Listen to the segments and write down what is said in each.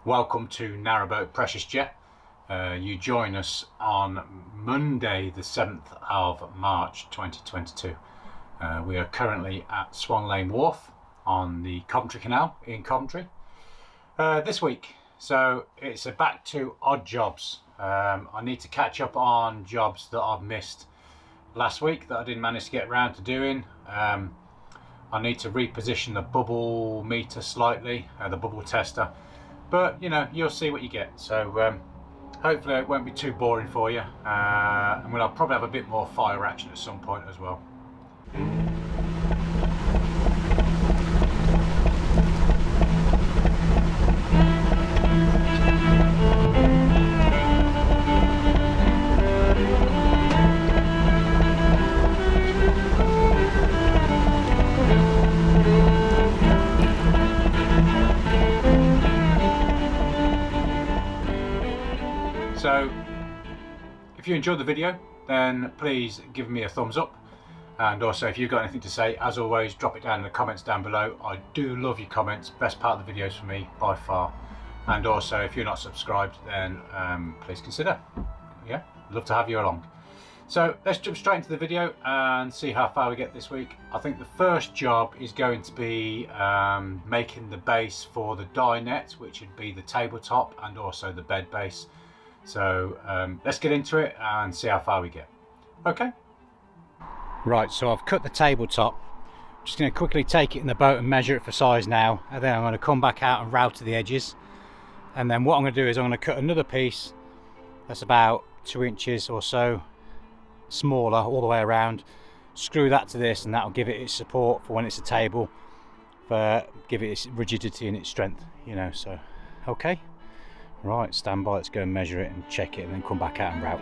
Welcome to Narrowboat Precious Jet. You join us on Monday the 7th of March 2022. We are currently at Swan Lane Wharf on the Coventry Canal in Coventry this week. So it's a back to odd jobs. I need to catch up on jobs that I've missed last week that I didn't manage to get around to doing. I need to reposition the bubble meter slightly, the bubble tester. But you know, you'll see what you get. So hopefully it won't be too boring for you, and we'll probably have a bit more fire action at some point as well. So if you enjoyed the video, then please give me a thumbs up, and also if you've got anything to say, as always, drop it down in the comments down below. I do love your comments, best part of the videos for me by far. And also if you're not subscribed, then please consider. Yeah, love to have you along. So let's jump straight into the video and see how far we get this week. I think the first job is going to be making the base for the dinette, which would be the tabletop and also the bed base. So let's get into it and see how far we get. Okay. Right, so I've cut the tabletop. I'm just going to quickly take it in the boat and measure it for size now, and then I'm going to come back out and router the edges. And then what I'm going to do is I'm going to cut another piece that's about 2 inches or so smaller all the way around, screw that to this, and that'll give it its support for when it's a table, give it its rigidity and its strength, you know. So okay. Right, stand by, let's go and measure it and check it and then come back out and route.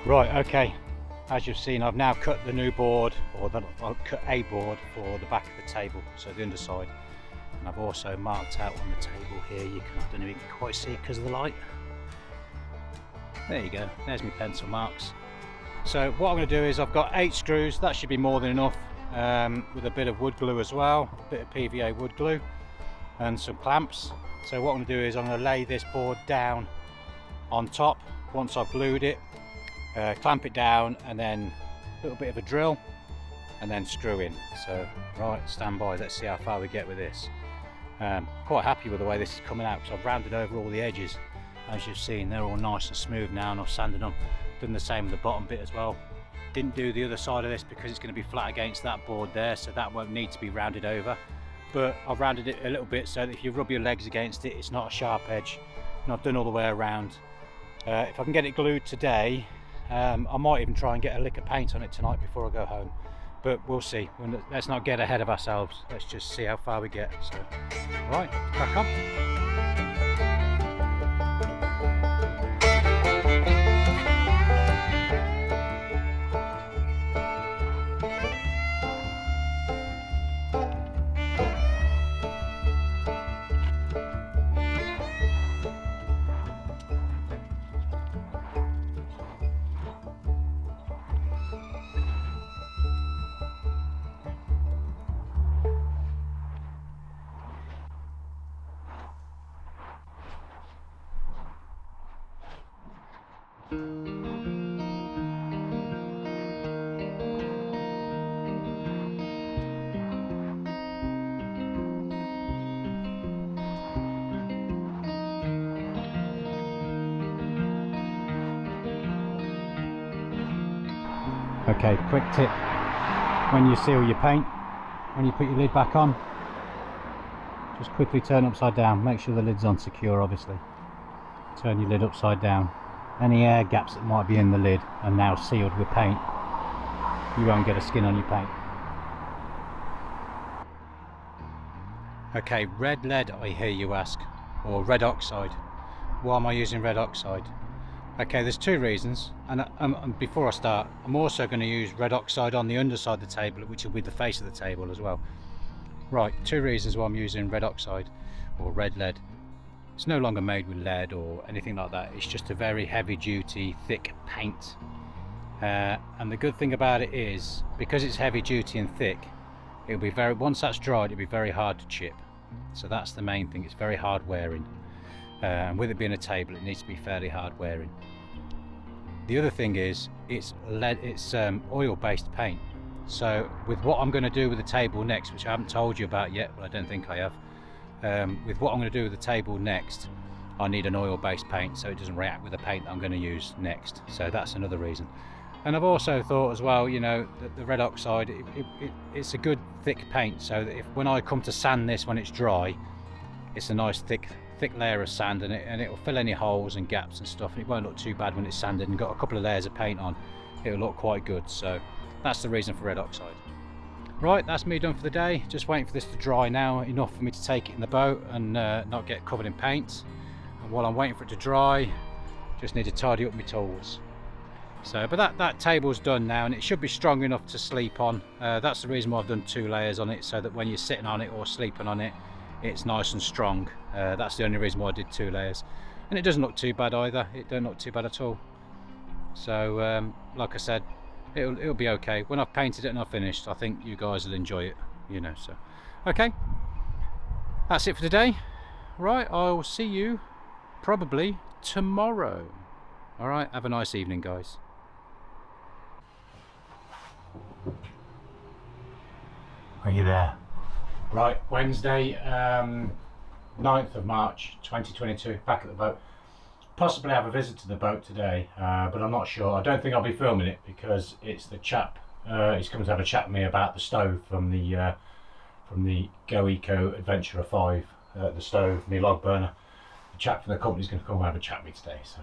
Right, okay, as you've seen, I've now cut the new board, or I've cut a board for the back of the table, so the underside, and I've also marked out on the table here, I don't know if you can quite see it because of the light. There you go, there's my pencil marks. So what I'm going to do is I've got 8 screws, that should be more than enough, with a bit of wood glue as well, a bit of PVA wood glue and some clamps. So what I'm going to do is I'm going to lay this board down on top once I've glued it. Clamp it down, and then a little bit of a drill, and then screw in. So right, stand by, let's see how far we get with this. Quite happy with the way this is coming out, because I've rounded over all the edges. As you've seen, they're all nice and smooth now, and I've sanded them. Done the same with the bottom bit as well. Didn't do the other side of this because it's going to be flat against that board there, so that won't need to be rounded over. But I've rounded it a little bit so that if you rub your legs against it, it's not a sharp edge. And I've done all the way around. If I can get it glued today, I might even try and get a lick of paint on it tonight before I go home, but we'll see. Let's not get ahead of ourselves, let's just see how far we get. So right, crack on. Okay, quick tip, when you seal your paint, when you put your lid back on, just quickly turn upside down. Make sure the lid's on secure, obviously. Turn your lid upside down. Any air gaps that might be in the lid are now sealed with paint. You won't get a skin on your paint. Okay, red lead, I hear you ask, or red oxide. Why am I using red oxide? Okay, there's two reasons, and before I start, I'm also going to use red oxide on the underside of the table, which will be the face of the table as well. Right, two reasons why I'm using red oxide or red lead. It's no longer made with lead or anything like that. It's just a very heavy duty, thick paint. And the good thing about it is, because it's heavy duty and thick, it'll be once that's dried, it'll be very hard to chip. So that's the main thing. It's very hard wearing. And with it being a table, it needs to be fairly hard wearing. The other thing is, it's oil-based paint. So with what I'm going to do with the table next, which I haven't told you about yet, but I don't think I have, with what I'm going to do with the table next, I need an oil-based paint so it doesn't react with the paint that I'm going to use next. So that's another reason. And I've also thought as well, you know, that the red oxide, it's a good thick paint, so that when I come to sand this when it's dry, it's a nice thick layer of sand, and it will fill any holes and gaps and stuff, and it won't look too bad when it's sanded and got a couple of layers of paint on. It'll look quite good. So that's the reason for red oxide. Right, that's me done for the day. Just waiting for this to dry now, enough for me to take it in the boat and not get covered in paint. And while I'm waiting for it to dry, just need to tidy up my tools. So, but that table's done now, and it should be strong enough to sleep on. That's the reason why I've done 2 layers on it, so that when you're sitting on it or sleeping on it, it's nice and strong. That's the only reason why I did 2 layers. And it doesn't look too bad either. It don't look too bad at all. So like I said, it'll be okay. When I've painted it and I've finished, I think you guys will enjoy it, you know. So okay, that's it for today. Right, I'll see you probably tomorrow. All right, have a nice evening, guys. Are you there? Right, Wednesday, 9th of March 2022, back at the boat. Possibly have a visit to the boat today, but I'm not sure. I don't think I'll be filming it because it's the chap, he's come to have a chat with me about the stove from the Go Eco Adventurer 5, the stove, my log burner. The chap from the company's going to come and have a chat with me today. So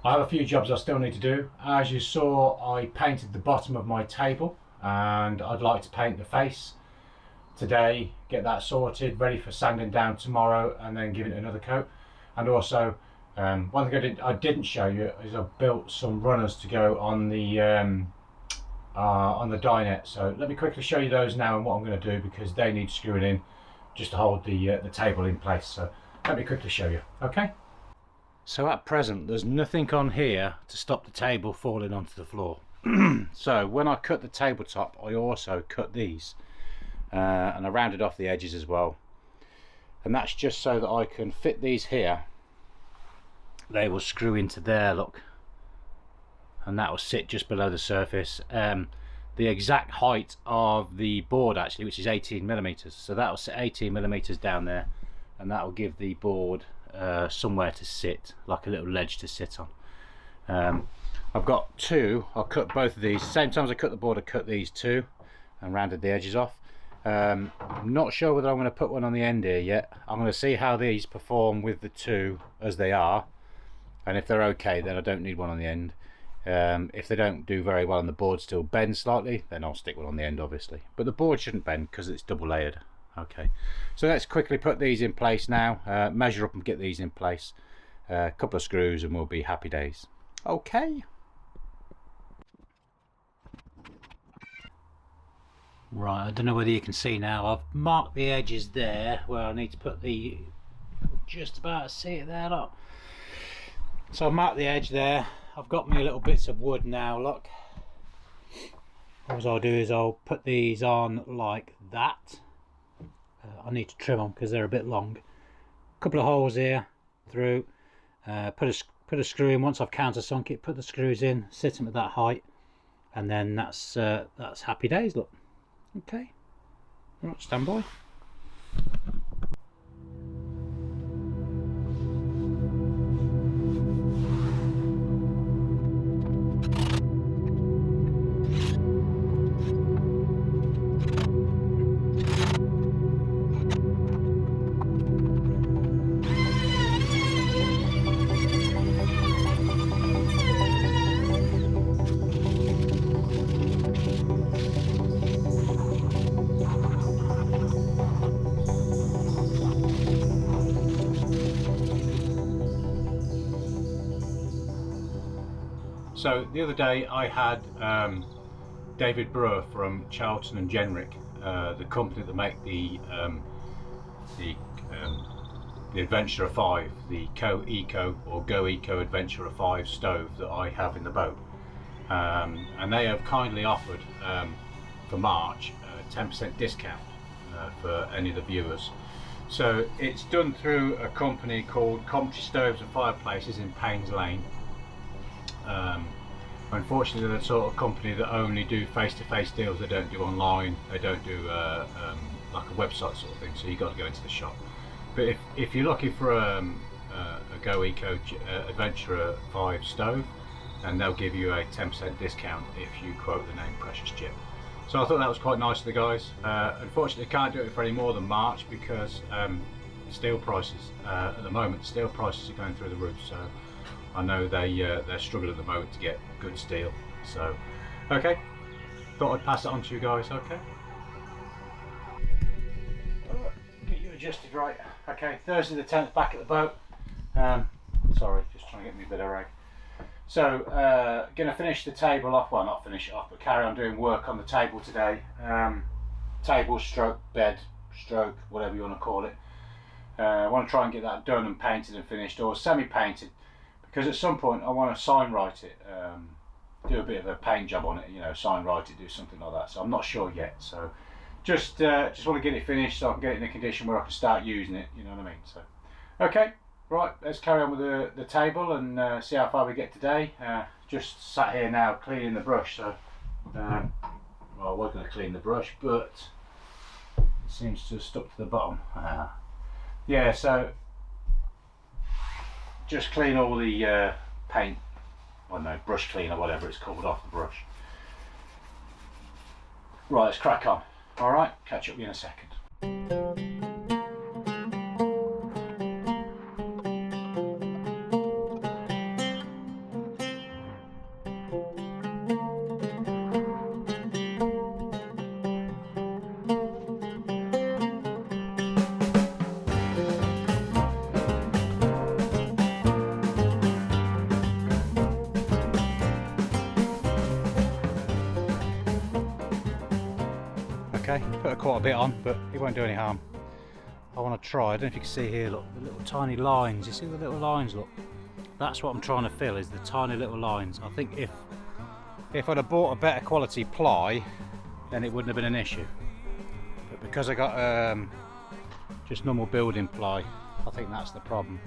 I have a few jobs I still need to do. As you saw, I painted the bottom of my table, and I'd like to paint the face today, get that sorted, ready for sanding down tomorrow, and then give it another coat. And also, one thing I didn't show you is I've built some runners to go on the dinette. So let me quickly show you those now and what I'm going to do, because they need screwing in just to hold the table in place. So let me quickly show you. Okay. So at present, there's nothing on here to stop the table falling onto the floor. So when I cut the tabletop, I also cut these, and I rounded off the edges as well. And that's just so that I can fit these here. They will screw into there, look, and that will sit just below the surface. The exact height of the board actually, which is 18mm, so that will sit 18mm down there, and that will give the board somewhere to sit, like a little ledge to sit on. I've got 2. I'll cut both of these same time as I cut the board. I cut these 2 and rounded the edges off. I'm not sure whether I'm going to put one on the end here yet. I'm going to see how these perform with the 2 as they are, and if they're okay, then I don't need one on the end. If they don't do very well and the board still bends slightly, then I'll stick one on the end, obviously. But the board shouldn't bend because it's double layered. Okay, so let's quickly put these in place now, measure up and get these in place. A couple of screws and we'll be happy days. Okay. Right, I don't know whether you can see now, I've marked the edges there where I need to put the, just about see it there, look. So I've marked the edge there. I've got me little bits of wood now, look. What I'll do is I'll put these on like that. I need to trim them because they're a bit long. A couple of holes here through, put a screw in. Once I've countersunk it, put the screws in, sit them at that height, and then that's happy days, look. Okay, right, stand by. So the other day I had David Brewer from Charlton and Jenrick, the company that make the Adventurer 5, the Eco or Go Eco Adventurer 5 stove that I have in the boat, and they have kindly offered for March a 10% discount for any of the viewers. So it's done through a company called Commentary Stoves and Fireplaces in Paynes Lane. Unfortunately, they're the sort of company that only do face-to-face deals. They don't do online. They don't do like a website sort of thing. So you've got to go into the shop. But if you're looking for a Go Eco Adventurer 5 stove, then they'll give you a 10% discount if you quote the name Precious Chip. So I thought that was quite nice of the guys. Unfortunately, can't do it for any more than March because steel prices at the moment, steel prices are going through the roof. So I know they're struggling at the moment to get good steel. So okay, thought I'd pass it on to you guys. Okay, get you adjusted right. Okay, Thursday the 10th, back at the boat. Sorry, just trying to get me a bit of rag. So gonna finish the table off, well not finish it off, but carry on doing work on the table today. Table stroke bed stroke, whatever you want to call it. I want to try and get that done and painted and finished, or semi-painted, because at some point I want to sign write it, do a bit of a paint job on it, you know, sign write it, do something like that. So I'm not sure yet, so just want to get it finished so I can get it in a condition where I can start using it, you know what I mean. So okay, right, let's carry on with the table and see how far we get today. Just sat here now cleaning the brush, so well, I was going to clean the brush, but it seems to have stuck to the bottom. Yeah, so just clean all the paint, I don't know, brush clean or whatever it's called, off the brush. Right, let's crack on. Alright, catch up with you in a second. Okay, put quite a bit on, but it won't do any harm. I want to try, I don't know if you can see here, look, the little tiny lines. You see the little lines, look? That's what I'm trying to fill, is the tiny little lines. I think if I'd have bought a better quality ply, then it wouldn't have been an issue. But because I got just normal building ply, I think that's the problem.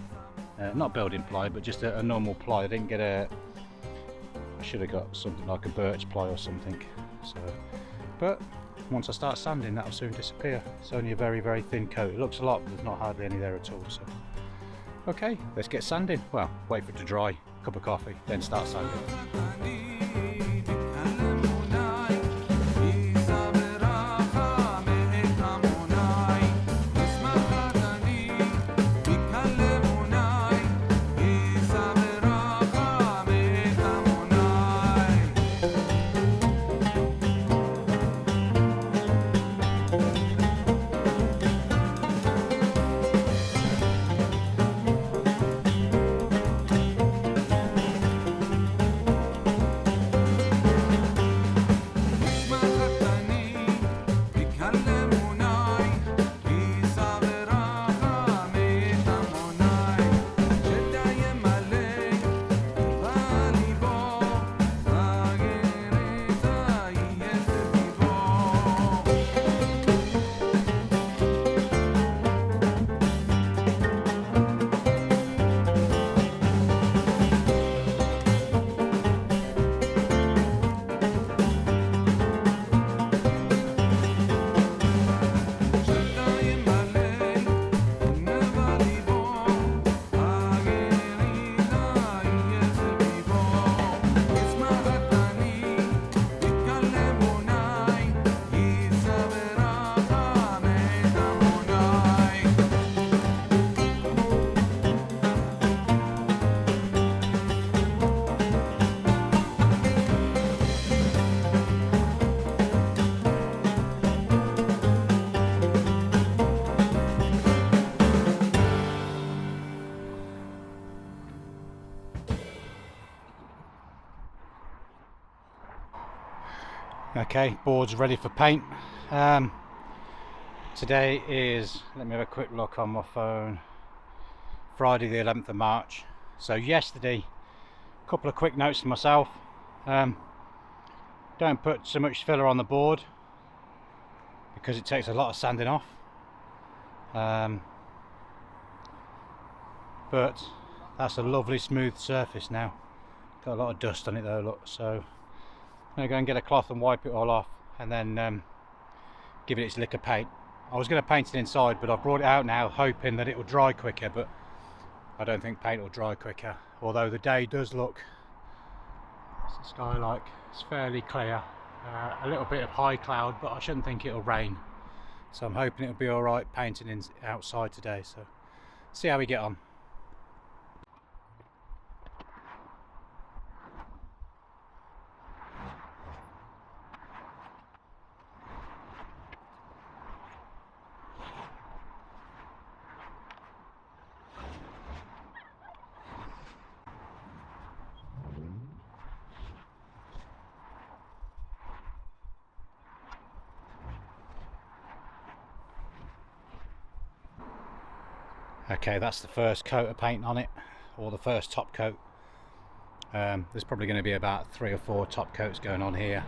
Not building ply, but just a normal ply. I didn't get I should have got something like a birch ply or something. So, but once I start sanding, that'll soon disappear. It's only a very, very thin coat. It looks a lot, but there's not hardly any there at all. So, okay, let's get sanding. Well, wait for it to dry, cup of coffee, then start sanding. Okay, board's ready for paint. Today is, let me have a quick look on my phone, Friday the 11th of March. So yesterday, a couple of quick notes to myself. Don't put so much filler on the board because it takes a lot of sanding off. But that's a lovely smooth surface now. Got a lot of dust on it though, look. So I'm going to go and get a cloth and wipe it all off, and then give it its lick of paint. I was going to paint it inside, but I've brought it out now hoping that it will dry quicker, but I don't think paint will dry quicker. Although the day does look, what's the sky like? It's fairly clear. A little bit of high cloud, but I shouldn't think it'll rain. So I'm hoping it'll be alright painting outside today. So see how we get on. Okay, that's the first coat of paint on it, or the first top coat. There's probably going to be about 3 or 4 top coats going on here.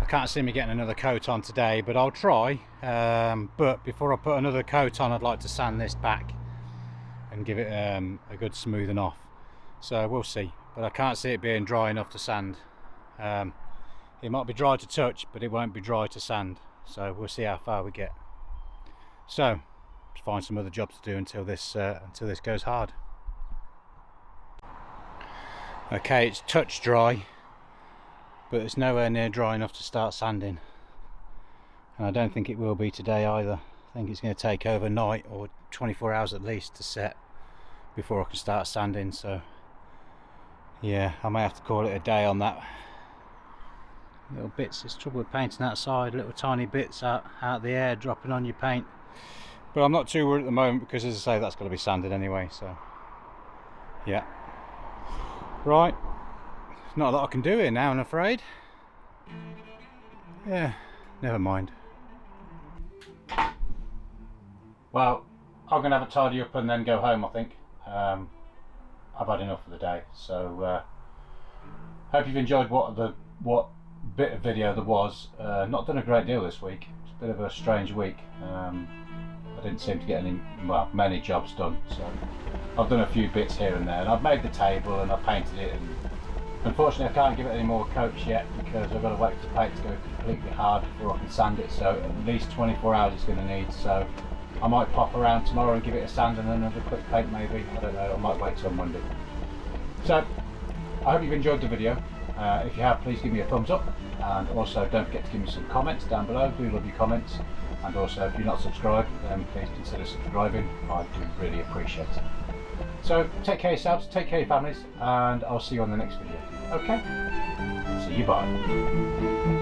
I can't see me getting another coat on today, but I'll try. But before I put another coat on, I'd like to sand this back and give it a good smoothing off. So we'll see, but I can't see it being dry enough to sand. It might be dry to touch, but it won't be dry to sand. So we'll see how far we get. So find some other jobs to do until this goes hard. Okay, it's touch dry, but it's nowhere near dry enough to start sanding, and I don't think it will be today either. I think it's going to take overnight or 24 hours at least to set before I can start sanding. So yeah, I may have to call it a day on that. Little bits, it's trouble with painting outside, little tiny bits out the air dropping on your paint. But I'm not too worried at the moment because, as I say, that's got to be sanded anyway. So yeah, right, not a lot I can do here now, I'm afraid. Yeah, never mind. Well, I'm gonna have a tidy up and then go home, I think. I've had enough for the day. So hope you've enjoyed what bit of video there was. Not done a great deal this week. It's a bit of a strange week. I didn't seem to get many jobs done, so I've done a few bits here and there, and I've made the table and I've painted it, and unfortunately I can't give it any more coats yet because I've got to wait for the paint to go completely hard before I can sand it. So at least 24 hours it's going to need. So I might pop around tomorrow and give it a sand and another quick paint maybe, I don't know, I might wait till Monday. So I hope you've enjoyed the video. If you have, please give me a thumbs up, and also don't forget to give me some comments down below. Do love your comments. And also, if you're not subscribed, then please consider subscribing. I do really appreciate it. So take care of yourselves, take care of your families, and I'll see you on the next video. Okay? See you, bye.